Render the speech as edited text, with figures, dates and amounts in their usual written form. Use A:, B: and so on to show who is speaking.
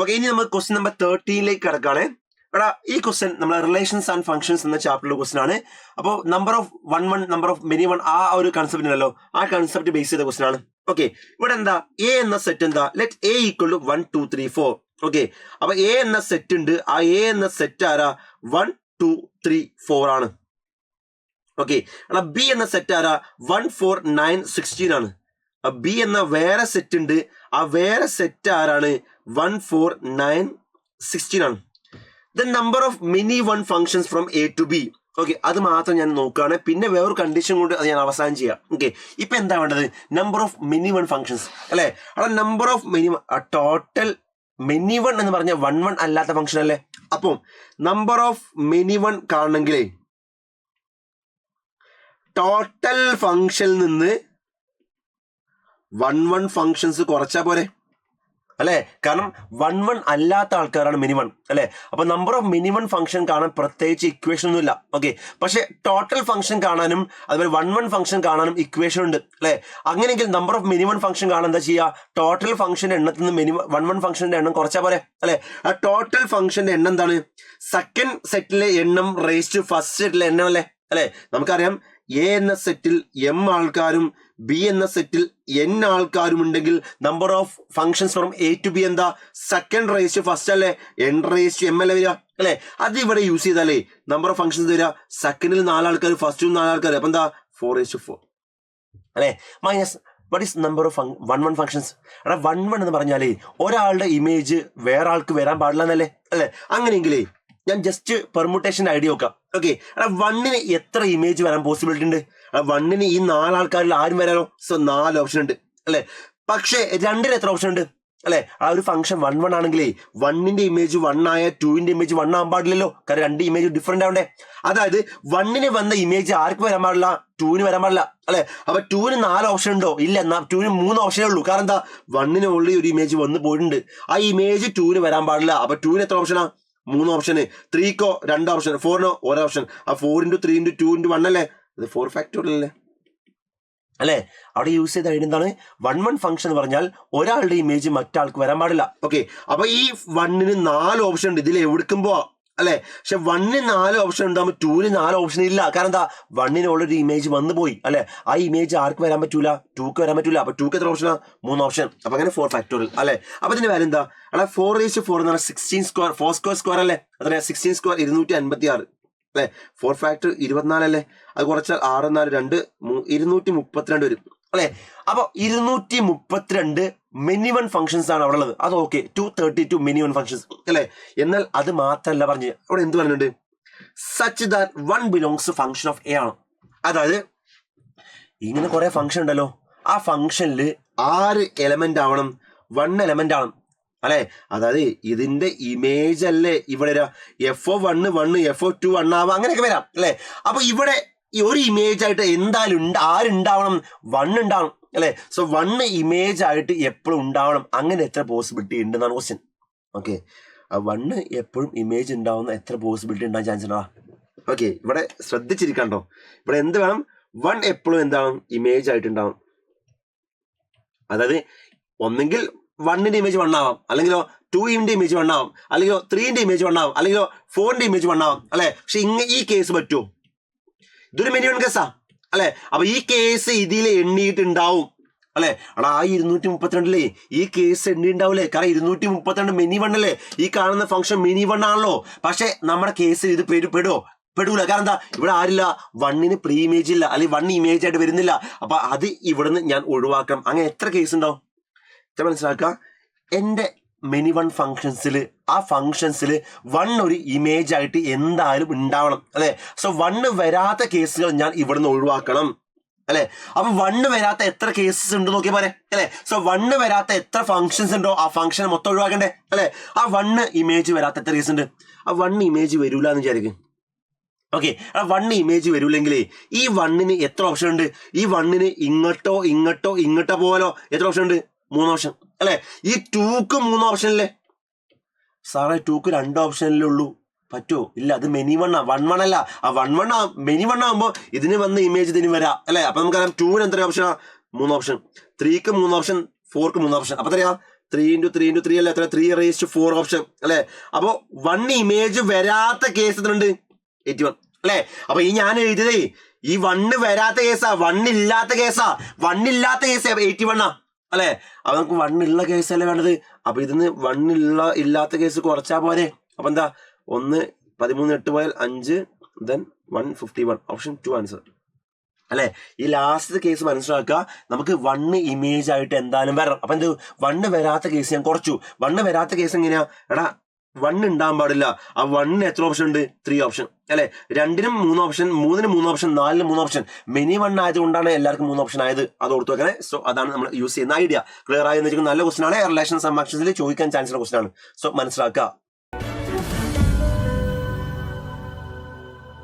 A: Okay, ഇനി നമ്മൾ question number 13ലേക്ക് കിടക്കാണ്. എടാ ഈ ക്വസ്റ്റ്യൻ നമ്മളെ റിലേഷൻസ് ആൻഡ് ഫംഗ്ഷൻസ് എന്ന ചാപ്റ്ററിലെ ക്വസ്റ്റ്യൻ ആണ്. അപ്പോൾ number of one number of many one ആ ഒരു കൺസെപ്റ്റ് ഉണ്ടല്ലോ, ആ കൺസെപ്റ്റ് ബേസ് ചെയ്ത ക്വസ്റ്റ്യൻ ആണ്. ഓക്കെ, ഇവിടെ എന്താ എ എന്ന സെറ്റ് എന്താ, let A equal to 1 2 3 4. Okay, അപ്പൊ എ എന്ന സെറ്റ് ഉണ്ട്, ആ എ എന്ന സെറ്റ് ആരാ 1 2 3 4 ആണ്. ഓക്കെ, എടാ ബി എന്ന സെറ്റ് ആരാ 1 4 9 16 ആണ്. ബി എന്ന വേറെ സെറ്റ് ഉണ്ട്, ആ വേറെ സെറ്റ് ആരാണ് 1 4 9 16 ആണ്. The number of many one functions from A to B. Okay, അത് മാത്രം ഞാൻ നോക്കുകയാണ്, പിന്നെ വേറൊരു കണ്ടീഷൻ കൊണ്ട് അത് ഞാൻ അവസാനം ചെയ്യാം. ഓക്കെ, ഇപ്പൊ എന്താ വേണ്ടത്, number of many one functions അല്ലെ. അവിടെ number of many total many one എന്ന് പറഞ്ഞ 1 1 അല്ലാത്ത ഫംഗ്ഷൻ അല്ലേ. അപ്പം നമ്പർ ഓഫ് മിനി വൺ കാണണമെങ്കിലേ ടോട്ടൽ ഫംഗ്ഷനിൽ നിന്ന് 1 1 ഫംഗ്ഷൻസ് കുറച്ചാ പോരെ അല്ലെ. കാരണം 1 1 അല്ലാത്ത ആൾക്കാരാണ് മിനി വൺ അല്ലെ. അപ്പൊ number of many one function കാണാൻ പ്രത്യേകിച്ച് ഇക്വേഷൻ ഒന്നും ഇല്ല. ഓക്കെ, പക്ഷെ ടോട്ടൽ ഫംഗ്ഷൻ കാണാനും അതുപോലെ 1 1 ഫംഗ്ഷൻ കാണാനും ഇക്വേഷൻ ഉണ്ട് അല്ലെ. അങ്ങനെയെങ്കിൽ number of many one function കാണാൻ എന്താ ചെയ്യുക, ടോട്ടൽ ഫംഗ്ഷന്റെ എണ്ണത്തിൽ നിന്ന് 1 1 ഫംഗ്ഷന്റെ എണ്ണം കുറച്ചാ പോരെ അല്ലെ. ആ ടോട്ടൽ ഫംഗ്ഷന്റെ എണ്ണം എന്താണ്, സെക്കൻഡ് സെറ്റിലെ എണ്ണം റേസ് ടു ഫസ്റ്റ് സെറ്റിലെ എണ്ണം അല്ലേ. അല്ലെ, നമുക്കറിയാം എ എന്ന സെറ്റിൽ എം ആൾക്കാരും ബി എന്ന സെറ്റിൽ എൻ ആൾക്കാരും ഉണ്ടെങ്കിൽ number of functions from A to B എന്താ സെക്കൻഡ് റേസ് ടു ഫസ്റ്റ് അല്ലേ, എൻ റേസ് ടു എം അല്ലേ വരിക അല്ലെ. അത് ഇവിടെ യൂസ് ചെയ്താലേ നമ്പർ ഓഫ് ഫംഗ്ഷൻസ് വരിക സെക്കൻഡിൽ 4 ആൾക്കാർ, ഫസ്റ്റിൽ 4 ആൾക്കാർ, അപ്പൊ എന്താ 4 റേസ് ടു 4 അല്ലെ. Minus what is number of 1 1 functions. എടാ 1 1 എന്ന് പറഞ്ഞാലേ ഒരാളുടെ ഇമേജ് വേറെ ആൾക്ക് വരാൻ പാടില്ല എന്നല്ലേ അല്ലെ. അങ്ങനെയെങ്കിലേ ഞാൻ ജസ്റ്റ് പെർമുട്ടേഷൻ ഐഡിയ നോക്കാം. ഓക്കെ, എടാ 1ന് എത്ര ഇമേജ് വരാൻ പോസിബിലിറ്റി ഉണ്ട്, 1ന് ഈ 4 ആൾക്കാരിൽ ആരും വരാനോ. സോ 4 ഓപ്ഷൻ ഉണ്ട് അല്ലെ. പക്ഷേ 2ന് എത്ര ഓപ്ഷൻ ഉണ്ട് അല്ലെ. ആ ഒരു ഫംഗ്ഷൻ 1 1 ആണെങ്കിലേ 1ന്റെ ഇമേജ് 1 ആയ 2ന്റെ ഇമേജ് 1 ആകാൻ പാടില്ലല്ലോ, കാരണം 2 ഇമേജ് ഡിഫറെന്റ് ആവണ്ടേ. അതായത് 1ന് വന്ന ഇമേജ് ആർക്ക് വരാൻ പാടില്ല, 2ന് വരാൻ പാടില്ല അല്ലെ. അപ്പൊ 2ന് 4 ഓപ്ഷൻ ഉണ്ടോ, ഇല്ല. എന്നാ 2ന് 3 ഓപ്ഷനേ ഉള്ളൂ. കാരണം എന്താ, 1ന് ഓൾറെഡി ഒരു ഇമേജ് വന്ന് പോയിട്ടുണ്ട്, ആ ഇമേജ് 2ന് വരാൻ പാടില്ല. അപ്പൊ 2ന് എത്ര ഓപ്ഷനാ, 3 ഓപ്ഷന്. 3കോ 2 ഓപ്ഷൻ, 4നോ 1 ഓപ്ഷൻ. ആ 4 × 3 × 2 × 1 അല്ലേ, അത് 4 ഫാക്ടോറിയൽ അല്ലേ അല്ലെ. അവിടെ യൂസ് ചെയ്ത ഐഡിയ എന്താണ്, 1 1 ഫംഗ്ഷൻ എന്ന് പറഞ്ഞാൽ ഒരാളുടെ ഇമേജ് മറ്റാൾക്ക് വരാൻ പാടില്ല. ഓക്കെ, അപ്പൊ ഈ 1ന് 4 ഓപ്ഷൻ ഉണ്ട്, ഇതിൽ എവിടുക്കുമ്പോ അല്ലെ. പക്ഷെ 1ന് 4 ഓപ്ഷൻ ഉണ്ടാകുമ്പോൾ 2ന് 4 ഓപ്ഷൻ ഇല്ല. കാരണം എന്താ, 1ന് ഓൾറെഡി ഇമേജ് വന്നു പോയി അല്ലെ. ആ ഇമേജ് ആർക്ക് വരാൻ പറ്റൂല, 2ക്ക് വരാൻ പറ്റൂല. അപ്പൊ 2ക്ക് എത്ര ഓപ്ഷനാ, 3 ഓപ്ഷൻ. അപ്പൊ അങ്ങനെ 4 ഫാക്ടോറിയൽ അല്ലെ. അപ്പൊ ഇതിന്റെ വാല്യൂ എന്താ, അല്ല 4 റേസ് 4 എന്ന് പറഞ്ഞാൽ 16 സ്ക്വയർ, 4 സ്ക്വയർ സ്ക്വയർ അല്ലേ. അത്രയാ 16 സ്ക്വയർ 256 അല്ലെ. 4 ഫാക്ടർ 24 അല്ലേ, അത് കുറച്ചാൽ 6 4 2 232 വരും അല്ലെ. അപ്പൊ 232 മിനി വൺ ഫംഗ്ഷൻസ് ആണ് അവിടെ ഉള്ളത്. അത് ഓക്കെ, 232 മിനി വൺ ഫംഗ്ഷൻസ് അല്ലെ. എന്നാൽ അത് മാത്രമല്ല പറഞ്ഞ് അവിടെ എന്ത് പറയുന്നുണ്ട്, such that 1 belongs to function of A ആണ്. അതായത് ഇങ്ങനെ കുറെ ഫംഗ്ഷൻ ഉണ്ടല്ലോ, ആ ഫംഗ്ഷനിൽ 6 എലമെന്റ് ആവണം, 1 എലമെന്റ് ആവണം അല്ലെ. അതായത് ഇതിന്റെ ഇമേജ് അല്ലേ ഇവിടെ FO1 1 FO2 1 ആവാം, അങ്ങനെയൊക്കെ വരാം അല്ലെ. അപ്പൊ ഇവിടെ ഈ ഒരു ഇമേജ് ആയിട്ട് എന്തായാലും ആരുണ്ടാവണം, 1 ഉണ്ടാവണം അല്ലെ. സോ 1 ഇമേജ് ആയിട്ട് എപ്പോഴും ഉണ്ടാവണം. അങ്ങനെ എത്ര പോസിബിലിറ്റി ഉണ്ടെന്നാണ് ക്വസ്റ്റ്യൻ. ഓക്കെ, 1 എപ്പോഴും ഇമേജ് ഉണ്ടാവുന്ന എത്ര പോസിബിലിറ്റി ഉണ്ടാകാൻ ചാൻസ് ഉണ്ടാ. ഓക്കെ, ഇവിടെ ശ്രദ്ധിച്ചിരിക്കണ്ടോ, ഇവിടെ എന്ത് വേണം, 1 എപ്പോഴും എന്താണ് ഇമേജ് ആയിട്ടുണ്ടാവും. അതായത് ഒന്നെങ്കിൽ 1ന്റെ ഇമേജ് 1 ആവാം, അല്ലെങ്കിലോ 2ന്റെ ഇമേജ് 1 ആവാം, അല്ലെങ്കിലോ 3ന്റെ ഇമേജ് 1 ആവാം, അല്ലെങ്കിലോ 4ന്റെ ഇമേജ് 1 ആവാം അല്ലെ. പക്ഷെ ഈ കേസ് പറ്റുമോ, ഇതൊരു മിനി വൺ കേസാ അല്ലെ. അപ്പൊ ഈ കേസ് ഇതിൽ എണ്ണിയിട്ടുണ്ടാവും അല്ലെ. അടാ ആ 232 ഈ കേസ് എണ്ണി ഉണ്ടാവില്ലേ, കാരണം 232 മിനി വൺ അല്ലേ. ഈ കാണുന്ന ഫംഗ്ഷൻ മിനി വൺ ആണല്ലോ. പക്ഷെ നമ്മുടെ കേസിൽ ഇത് പെടൂല. കാരണം എന്താ, ഇവിടെ ആരില്ല, 1ന് പ്രീ ഇമേജ് ഇല്ല, അല്ലെങ്കിൽ 1 ഇമേജ് ആയിട്ട് വരുന്നില്ല. അപ്പൊ അത് ഇവിടുന്ന് ഞാൻ ഒഴിവാക്കണം. അങ്ങനെ എത്ര കേസ് ഉണ്ടാവും, എത്ര മനസ്സിലാക്കുക. എന്റെ മിനി വൺ ഫംഗ്ഷൻസിൽ ആ ഫംഗ്ഷൻസിൽ 1 ഒരു ഇമേജ് ആയിട്ട് എന്തായാലും ഉണ്ടാവണം അല്ലെ. സോ 1 വരാത്ത കേസുകൾ ഞാൻ ഇവിടുന്ന് ഒഴിവാക്കണം അല്ലെ. അപ്പൊ 1 വരാത്ത എത്ര കേസസ് ഉണ്ട് നോക്കിയാൽ പോരെ അല്ലെ. സോ 1 വരാത്ത എത്ര ഫംഗ്ഷൻസ് ഉണ്ടോ ആ ഫംഗ്ഷനെ മൊത്തം ഒഴിവാക്കണ്ടേ അല്ലെ. ആ 1 ഇമേജ് വരാത്ത എത്ര കേസ് ഉണ്ട്, ആ 1 ഇമേജ് വരൂല എന്ന് വിചാരിക്കും. ഓക്കെ, ആ 1 ഇമേജ് വരൂലെങ്കിലേ ഈ 1ന് എത്ര ഓപ്ഷൻ ഉണ്ട്, ഈ 1ന് ഇങ്ങോട്ടോ പോലോ എത്ര ഓപ്ഷൻ ഉണ്ട്, 3 ഓപ്ഷൻ അല്ലെ. ഈ 2ക്ക് 3 ഓപ്ഷൻ അല്ലേ സാറേ, 2ക്ക് 2 ഓപ്ഷനല്ലേ ഉള്ളൂ, പറ്റുമോ, ഇല്ല. അത് മെനി വൺ 1 1 അല്ല. ആ 1 1 മെനി വൺ ആകുമ്പോ ഇതിന് വന്ന ഇമേജ് ഇതിന് വരാം അല്ലെ. അപ്പൊ നമുക്കറിയാം 2ന് എത്ര ഓപ്ഷനാ, 3 ഓപ്ഷൻ, 3ക്ക് 3 ഓപ്ഷൻ, 4ക്ക് 3 ഓപ്ഷൻ. അപ്പൊ എത്രയാ 3 അല്ലെ എത്ര 3⁴ ഓപ്ഷൻ അല്ലെ. അപ്പോ 1 ഇമേജ് വരാത്ത കേസ് എത്രയുണ്ട് 81 അല്ലെ. അപ്പൊ ഈ ഞാൻ എഴുതിയതേ ഈ 1 വരാത്ത കേസാ, 1 ഇല്ലാത്ത കേസാ. 1 ഇല്ലാത്ത കേസ് 81 അല്ലെ. അപ്പൊ നമുക്ക് 1 ഉള്ള കേസല്ലേ വേണ്ടത്. അപ്പൊ ഇതിന്ന് 1 ഇല്ലാത്ത കേസ് കുറച്ചാ പോരെ. അപ്പൊ എന്താ 1 13 8 പോയാൽ 5 then 151 ഓപ്ഷൻ 2 ആൻസർ അല്ലെ. ഈ ലാസ്റ്റ് കേസ് മനസ്സിലാക്കുക, നമുക്ക് 1 ഇമേജ് ആയിട്ട് എന്തായാലും വരണം. അപ്പൊ എന്ത് 1 വരാത്ത കേസ് ഞാൻ കുറച്ചു. 1 വരാത്ത കേസ് എങ്ങനെയാ എടാ 1 ഉണ്ടാകാൻ പാടില്ല. ആ 1 എത്ര ഓപ്ഷൻ ഉണ്ട് 3 ഓപ്ഷൻ അല്ലെ. 2-നും 3 ഓപ്ഷൻ, 3-നും 3 ഓപ്ഷൻ, 4-നും 3 ഓപ്ഷൻ. മിനി 1 ആയതുകൊണ്ടാണ് എല്ലാവർക്കും 3 ഓപ്ഷൻ ആയത്. അത് ഓർത്ത് വെക്കണേ. സോ അതാണ് നമ്മൾ യൂസ് ചെയ്യുന്ന ഐഡിയ. ക്ലിയർ ആയി എന്ന് വെച്ചാൽ നല്ല ക്വസ്റ്റൻ ആണ്. റിലേഷൻ സം ഫംഗ്ഷൻസിൽ ചോദിക്കാൻ ചാൻസ് ഉള്ള ക്വസ്റ്റൻ ആണ്. സോ മനസ്സിലാക്കുക.